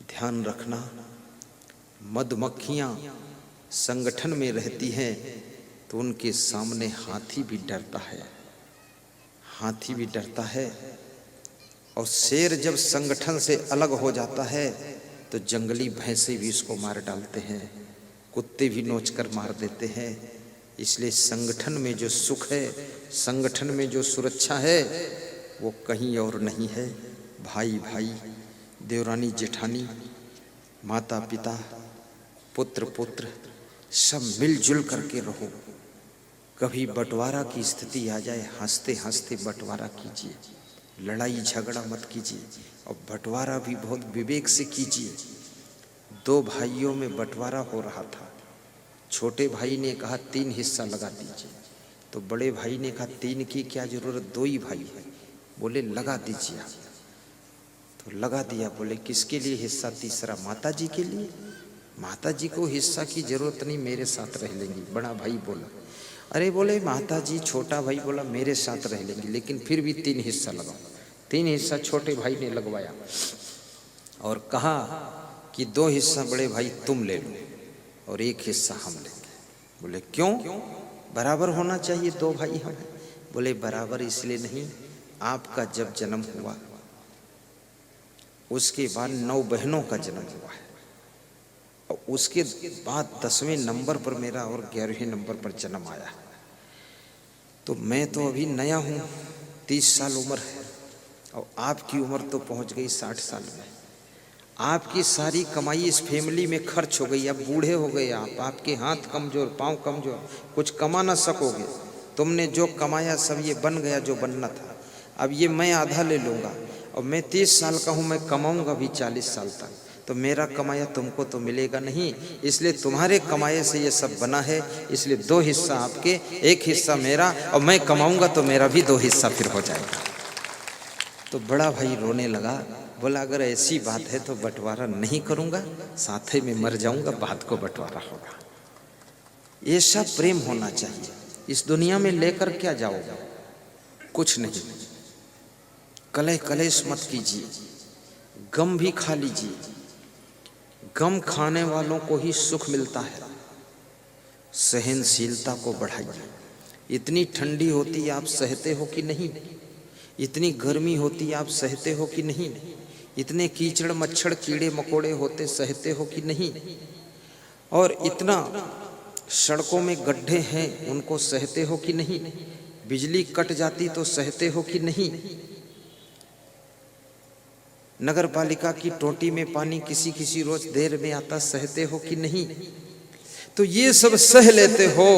ध्यान रखना, मधुमक्खियां संगठन में रहती हैं तो उनके सामने हाथी भी डरता है, हाथी भी डरता है। और शेर जब संगठन से अलग हो जाता है तो जंगली भैंसे भी उसको मार डालते हैं, कुत्ते भी नोचकर मार देते हैं। इसलिए संगठन में जो सुख है, संगठन में जो सुरक्षा है, वो कहीं और नहीं है। भाई भाई, देवरानी जेठानी, माता पिता, पुत्र पुत्र, सब मिलजुल करके रहो। कभी बंटवारा की स्थिति आ जाए, हंसते हंसते बंटवारा कीजिए, लड़ाई झगड़ा मत कीजिए, और बंटवारा भी बहुत विवेक से कीजिए। दो भाइयों में बंटवारा हो रहा था, छोटे भाई ने कहा 3 हिस्सा लगा दीजिए, तो बड़े भाई ने कहा 3 की क्या जरूरत, 2 ही भाई है। बोले लगा दीजिए आप, तो लगा दिया। बोले किसके लिए हिस्सा तीसरा, माता जी के लिए। माता जी को हिस्सा की जरूरत नहीं, मेरे साथ रह लेंगी। बड़ा भाई बोला, अरे बोले माता जी, छोटा भाई बोला मेरे साथ रह लेंगी, लेकिन फिर भी 3 हिस्सा लगाओ। 3 हिस्सा छोटे भाई ने लगवाया और कहा कि 2 हिस्सा बड़े भाई तुम ले लो और 1 हिस्सा हम लेंगे। बोले क्यों, बराबर होना चाहिए, 2 भाई हम हैं। बोले बराबर इसलिए नहीं, आपका जब जन्म हुआ उसके बाद 9 बहनों का जन्म हुआ है, और उसके बाद 10वें नंबर पर मेरा और 11वें नंबर पर जन्म आया। तो मैं तो अभी नया हूँ, 30 साल उम्र है, और आपकी उम्र तो पहुँच गई 60 साल में। आपकी सारी कमाई इस फैमिली में खर्च हो गई, अब बूढ़े हो गए आप, आपके हाथ कमजोर, पाँव कमजोर, कुछ कमा ना सकोगे। तुमने जो कमाया सब ये बन गया जो बनना था। अब ये मैं आधा ले लूँगा, और मैं 30 साल का हूँ, मैं कमाऊँगा भी 40 साल तक, तो मेरा कमाया तुमको तो मिलेगा नहीं। इसलिए तुम्हारे कमाए से ये सब बना है, इसलिए 2 हिस्सा आपके, 1 हिस्सा मेरा, और मैं कमाऊँगा तो मेरा भी 2 हिस्सा फिर हो जाएगा। तो बड़ा भाई रोने लगा, बोला अगर ऐसी बात है तो बंटवारा नहीं करूँगा, साथे में मर जाऊँगा, बाद को बंटवारा होगा। ये सब प्रेम होना चाहिए। इस दुनिया में लेकर क्या जाओगे, कुछ नहीं। कलह कलेश मत कीजिए, गम भी खा लीजिए, गम खाने वालों को ही सुख मिलता है। सहनशीलता को बढ़ाइए। इतनी ठंडी होती आप सहते हो कि नहीं, इतनी गर्मी होती आप सहते हो कि नहीं, इतने कीचड़ मच्छर कीड़े मकोड़े होते सहते हो कि नहीं, और इतना सड़कों में गड्ढे हैं उनको सहते हो कि नहीं, बिजली कट जाती तो सहते हो कि नहीं, नगर पालिका की टोटी में पानी किसी किसी रोज देर में आता सहते हो कि नहीं। तो ये सब सह लेते हो,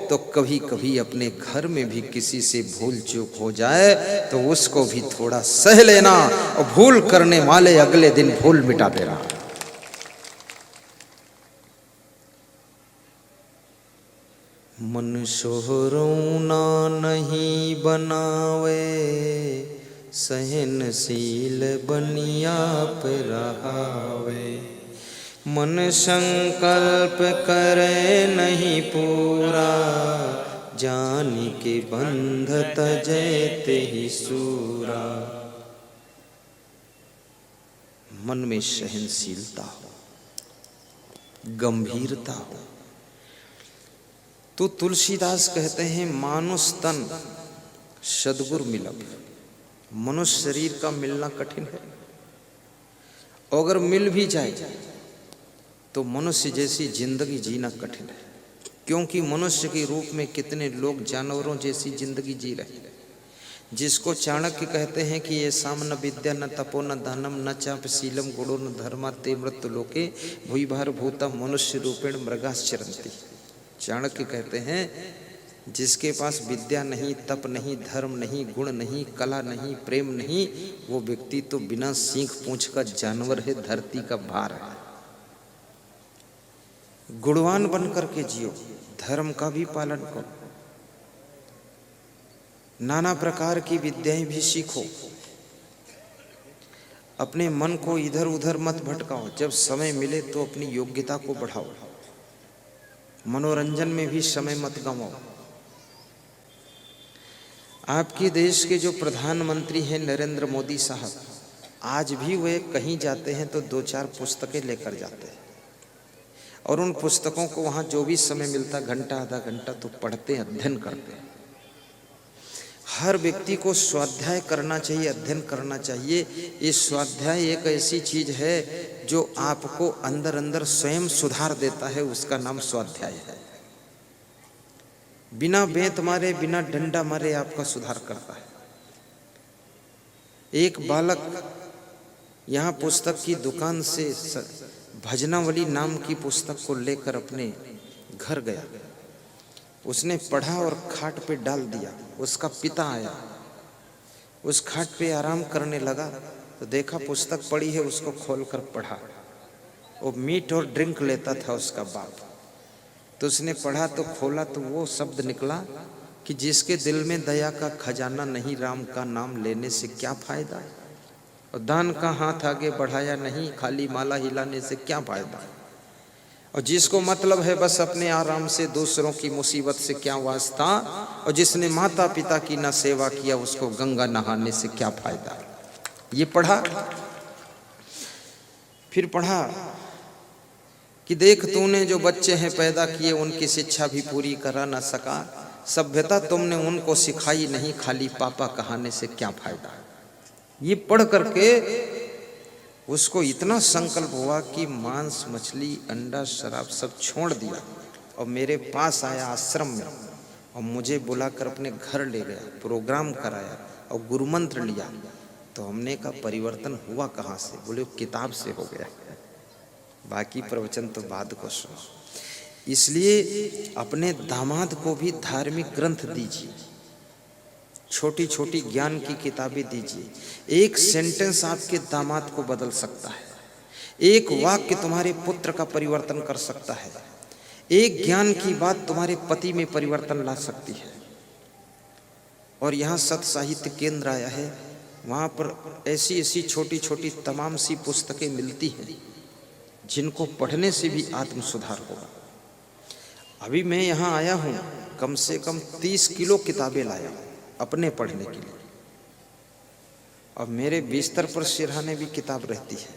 तो कभी कभी अपने घर में भी किसी से भूल चूक हो जाए तो उसको भी थोड़ा सह लेना, और भूल करने वाले अगले दिन भूल मिटा देना। मन सोहरौना नहीं बनावे, सहनशील बनिया पे रहावे। मन संकल्प करे नहीं पूरा, जान के बंध तजैते ही सूरा। मन में सहनशीलता हो, गंभीरता हो। तो तुलसीदास कहते हैं मानुष तन सद्गुरु मिलब। मनुष्य शरीर का मिलना कठिन है, अगर मिल भी जाए तो मनुष्य जैसी जिंदगी जीना कठिन है, क्योंकि मनुष्य के रूप में कितने लोग जानवरों जैसी जिंदगी जी रहे हैं। जिसको चाणक्य कहते हैं कि ये साम न विद्या न तपो न दानम न चाप शीलम गुणो न धर्मा ते मृत्यु लोके भूई भार भूता मनुष्य रूपेण मृगाश्चरन्ति। चाणक्य कहते हैं जिसके पास विद्या नहीं, तप नहीं, धर्म नहीं, गुण नहीं, कला नहीं, प्रेम नहीं, वो व्यक्ति तो बिना सींग पूंछ का जानवर है, धरती का भार है। गुणवान बन करके जियो, धर्म का भी पालन करो, नाना प्रकार की विद्याएं भी सीखो, अपने मन को इधर उधर मत भटकाओ। जब समय मिले तो अपनी योग्यता को बढ़ाओ, मनोरंजन में भी समय मत गंवाओ। आपके देश के जो प्रधानमंत्री हैं नरेंद्र मोदी साहब, आज भी वे कहीं जाते हैं तो 2-4 पुस्तकें लेकर जाते हैं और उन पुस्तकों को वहाँ जो भी समय मिलता, घंटा आधा घंटा, तो पढ़ते, अध्ययन करते। हर व्यक्ति को स्वाध्याय करना चाहिए, अध्ययन करना चाहिए। ये स्वाध्याय एक ऐसी चीज है जो आपको अंदर अंदर स्वयं सुधार देता है, उसका नाम स्वाध्याय है। बिना बेंत मारे, बिना डंडा मारे आपका सुधार करता है। एक बालक यहाँ पुस्तक की दुकान से भजनावली नाम की पुस्तक को लेकर अपने घर गया। उसने पढ़ा और खाट पे डाल दिया। उसका पिता आया, उस खाट पे आराम करने लगा तो देखा पुस्तक पड़ी है, उसको खोलकर पढ़ा। वो मीट और ड्रिंक लेता था उसका बाप। तो उसने पढ़ा तो खोला तो वो शब्द निकला कि जिसके दिल में दया का खजाना नहीं, राम का नाम लेने से क्या फायदा। और दान का हाथ आगे बढ़ाया नहीं, खाली माला हिलाने से क्या फायदा। और जिसको मतलब है बस अपने आराम से, दूसरों की मुसीबत से क्या वास्ता। और जिसने माता पिता की ना सेवा किया, उसको गंगा नहाने से क्या फायदा। ये पढ़ा। फिर पढ़ा कि देख तूने जो बच्चे हैं पैदा किए, उनकी शिक्षा भी पूरी करा ना सका। सभ्यता तुमने उनको सिखाई नहीं, खाली पापा कहाने से क्या फायदा। ये पढ़ करके उसको इतना संकल्प हुआ कि मांस, मछली, अंडा, शराब सब छोड़ दिया और मेरे पास आया आश्रम में और मुझे बुलाकर अपने घर ले गया, प्रोग्राम कराया और गुरु मंत्र लिया। तो हमने कहा परिवर्तन हुआ कहाँ से? बोले किताब से हो गया, बाकी प्रवचन तो बाद को सुनो। इसलिए अपने दामाद को भी धार्मिक ग्रंथ दीजिए, छोटी छोटी ज्ञान की किताबें दीजिए। एक सेंटेंस आपके दामाद को बदल सकता है, एक वाक्य तुम्हारे पुत्र का परिवर्तन कर सकता है, एक ज्ञान की बात तुम्हारे पति में परिवर्तन ला सकती है। और यहाँ सत साहित्य केंद्र आया है, वहाँ पर ऐसी ऐसी छोटी छोटी तमाम सी पुस्तकें मिलती हैं जिनको पढ़ने से भी आत्म सुधार होगा। अभी मैं यहाँ आया हूँ, कम से कम 30 किलो किताबें लाया अपने पढ़ने के लिए। और मेरे बिस्तर पर सिरहाने भी किताब रहती है,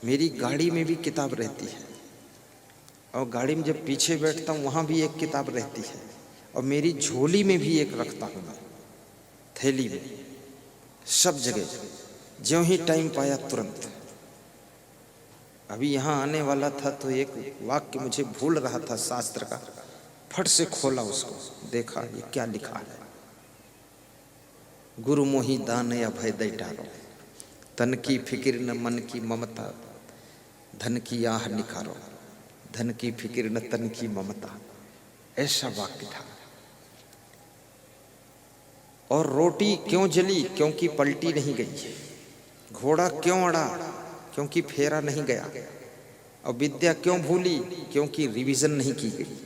मेरी गाड़ी में भी किताब रहती है, और गाड़ी में जब पीछे बैठता हूँ वहाँ भी एक किताब रहती है, और मेरी झोली में भी एक रखता हूँ मैं, थैली में, सब जगह ज्यों ही टाइम पाया तुरंत। अभी यहाँ आने वाला था तो एक वाक्य मुझे भूल रहा था शास्त्र का, फट से खोला उसको, देखा ये क्या लिखा है। गुरु मोहि दान अभय दई डारो, तन की फिक्र न मन की ममता, धन की आह निखारो, धन की फिक्र न तन की ममता, ऐसा वाक्य था। और रोटी क्यों जली? क्योंकि पलटी नहीं गई। घोड़ा क्यों अड़ा? क्योंकि फेरा नहीं गया। और विद्या क्यों भूली? क्योंकि रिवीजन नहीं की गई।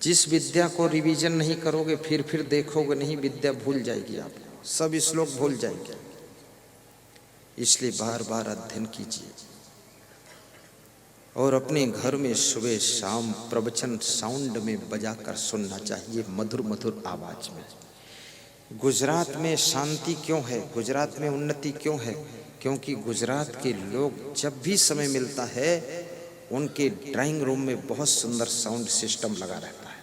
जिस विद्या को रिवीजन नहीं करोगे फिर देखोगे नहीं, विद्या भूल जाएगी, आपको सब श्लोक भूल जाएंगे। इसलिए बार बार अध्ययन कीजिए और अपने घर में सुबह शाम प्रवचन साउंड में बजाकर सुनना चाहिए, मधुर मधुर आवाज में। गुजरात में शांति क्यों है? गुजरात में उन्नति क्यों है? क्योंकि गुजरात के लोग जब भी समय मिलता है उनके ड्राइंग रूम में बहुत सुंदर साउंड सिस्टम लगा रहता है।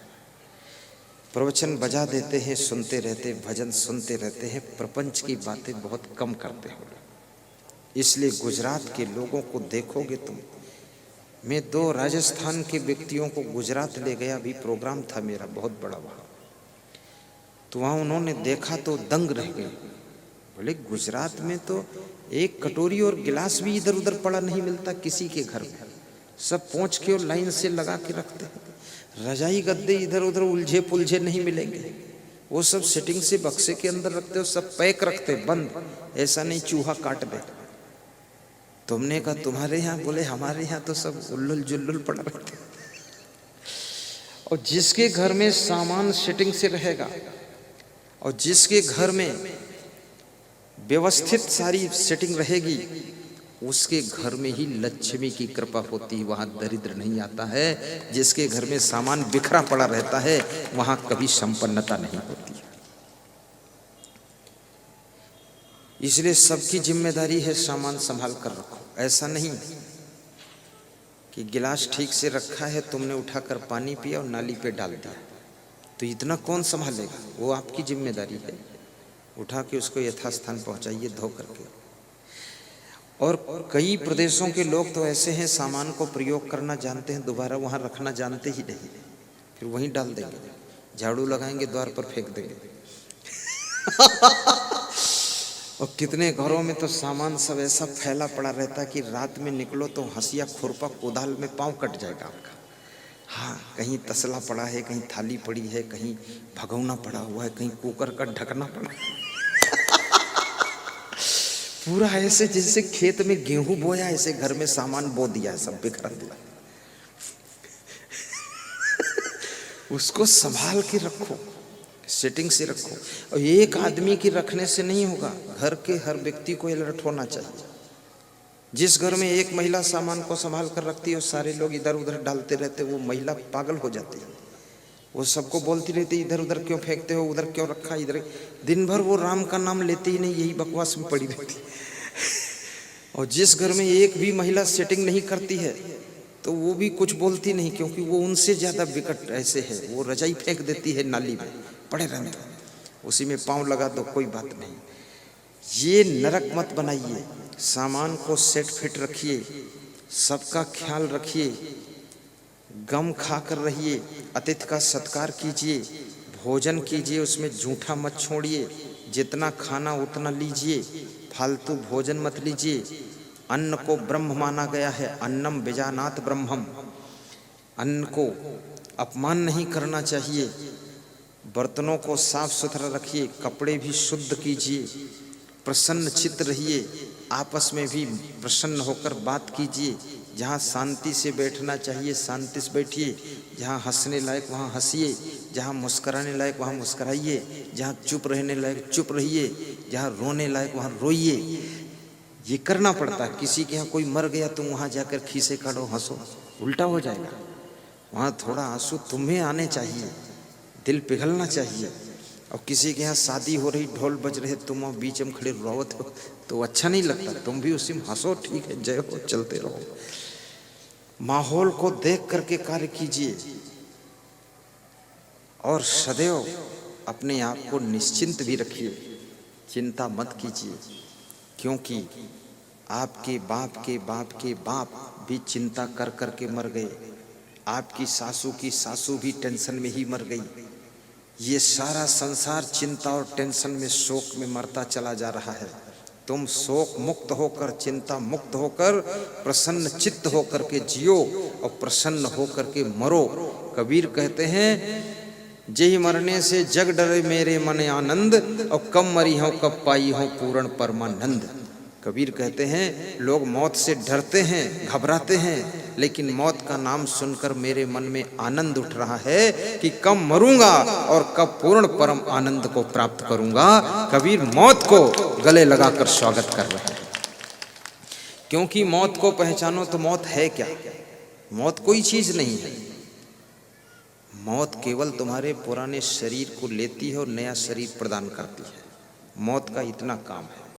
प्रवचन बजा देते हैं, सुनते रहते, भजन सुनते रहते हैं, प्रपंच की बातें बहुत कम करते हो। इसलिए गुजरात के लोगों को देखोगे तुम। मैं 2 राजस्थान के व्यक्तियों को गुजरात ले गया, भी प्रोग्राम था मेरा बहुत बड़ा वहाँ। तो वहाँ उन्होंने देखा तो दंग रह गए। बोले गुजरात में तो एक कटोरी और गिलास भी इधर उधर पड़ा नहीं मिलता किसी के घर में, सब पहुँच के और लाइन से लगा के रखते हैं। रजाई गद्दे इधर उधर उलझे पुलझे नहीं मिलेंगे, वो सब सेटिंग से बक्से के अंदर रखते हो, सब पैक रखते बंद, ऐसा नहीं चूहा काट दे। तुमने कहा तुम्हारे यहाँ? बोले हमारे यहाँ तो सब उल्लुल जुल्लुल पड़ा रहते। और जिसके घर में सामान सेटिंग से रहेगा और जिसके घर में व्यवस्थित सारी सेटिंग रहेगी, उसके घर में ही लक्ष्मी की कृपा होती है, वहां दरिद्र नहीं आता है। जिसके घर में सामान बिखरा पड़ा रहता है वहां कभी संपन्नता नहीं होती। इसलिए सबकी जिम्मेदारी है सामान संभाल कर रखो। ऐसा नहीं कि गिलास ठीक से रखा है, तुमने उठाकर पानी पिया और नाली पे डाल दिया, तो इतना कौन संभालेगा? वो आपकी जिम्मेदारी है। उठा के उसको यथास्थान पहुंचाइए धो करके। और कई प्रदेशों के लोग तो ऐसे हैं, सामान को प्रयोग करना जानते हैं, दोबारा वहां रखना जानते ही नहीं, फिर वहीं डाल देंगे, झाड़ू लगाएंगे, द्वार पर फेंक देंगे। और कितने घरों में तो सामान सब ऐसा फैला पड़ा रहता है कि रात में निकलो तो हंसिया, खुरपा, कोदाल में पांव कट जाएगा आपका। हाँ, कहीं तसला पड़ा है, कहीं थाली पड़ी है, कहीं भगौना पड़ा हुआ है, कहीं कुकर का ढकना पड़ा है। पूरा ऐसे जैसे खेत में गेहूं बोया, ऐसे घर में सामान बो दिया है, सब बिखरा दिया। उसको संभाल के रखो, सेटिंग से रखो। और एक आदमी की रखने से नहीं होगा, घर के हर व्यक्ति को अलर्ट होना चाहिए। जिस घर में एक महिला सामान को संभाल कर रखती है और सारे लोग इधर उधर डालते रहते, वो महिला पागल हो जाती है। वो सबको बोलती रहती, इधर उधर क्यों फेंकते हो, उधर क्यों रखा, इधर। दिन भर वो राम का नाम लेते ही नहीं, यही बकवास में पड़ी रहती। और जिस घर में एक भी महिला सेटिंग नहीं करती है तो वो भी कुछ बोलती नहीं, क्योंकि वो उनसे ज्यादा विकट ऐसे है। वो रजाई फेंक देती है नाली में, पड़े रहने दो, उसी में पांव लगा दो, कोई बात नहीं। ये नरक मत बनाइए। सामान को सेट फिट रखिए, सबका ख्याल रखिए, गम खा कर रहिए, अतिथि का सत्कार कीजिए, भोजन कीजिए, उसमें जूठा मत छोड़िए, जितना खाना उतना लीजिए, फालतू भोजन मत लीजिए। अन्न को ब्रह्म माना गया है, अन्नम विजानात ब्रह्मम। अन्न को अपमान नहीं करना चाहिए। बर्तनों को साफ सुथरा रखिए, कपड़े भी शुद्ध कीजिए, प्रसन्न चित्त रहिए, आपस में भी प्रसन्न होकर बात कीजिए। जहाँ शांति से बैठना चाहिए शांति से बैठिए, जहाँ हंसने लायक वहाँ हंसिए, जहाँ मुस्कराने लायक वहाँ मुस्कराइए, जहाँ चुप रहने लायक चुप रहिए, जहाँ रोने लायक वहाँ रोइए। ये करना पड़ता है। किसी के यहाँ कोई मर गया तुम वहाँ जाकर खीसे काटो हंसो, उल्टा हो जाएगा। वहाँ थोड़ा आंसू तुम्हें आने चाहिए, दिल पिघलना चाहिए। और किसी के यहाँ शादी हो रही, ढोल बज रहे, तुम वहाँ बीच में खड़े रोवत हो तो अच्छा नहीं लगता। तुम भी उसी में हंसो, ठीक है, जय हो, चलते रहो। माहौल को देख करके कार्य कीजिए और सदैव अपने आप को निश्चिंत भी रखिए, चिंता मत कीजिए, क्योंकि आपके बाप के बाप के बाप भी चिंता कर कर के मर गए। आपकी सासू की सासू भी टेंशन में ही मर गई। ये सारा संसार चिंता और टेंशन में, शोक में मरता चला जा रहा है। तुम शोक मुक्त होकर, चिंता मुक्त होकर, प्रसन्न चित्त होकर के जियो और प्रसन्न होकर के मरो। कबीर कहते हैं, जेहि मरने से जग डरे मेरे मन आनंद, और कब मरी हो कब पाई हो पूर्ण परमानंद। कबीर कहते हैं, लोग मौत से डरते हैं, घबराते हैं, लेकिन मौत का नाम सुनकर मेरे मन में आनंद उठ रहा है कि कब मरूंगा और कब पूर्ण परम आनंद को प्राप्त करूंगा। कबीर मौत को गले लगाकर स्वागत कर रहे हैं, क्योंकि मौत को पहचानो तो मौत है क्या? मौत कोई चीज नहीं है। मौत केवल तुम्हारे पुराने शरीर को लेती है और नया शरीर प्रदान करती है। मौत का इतना काम है।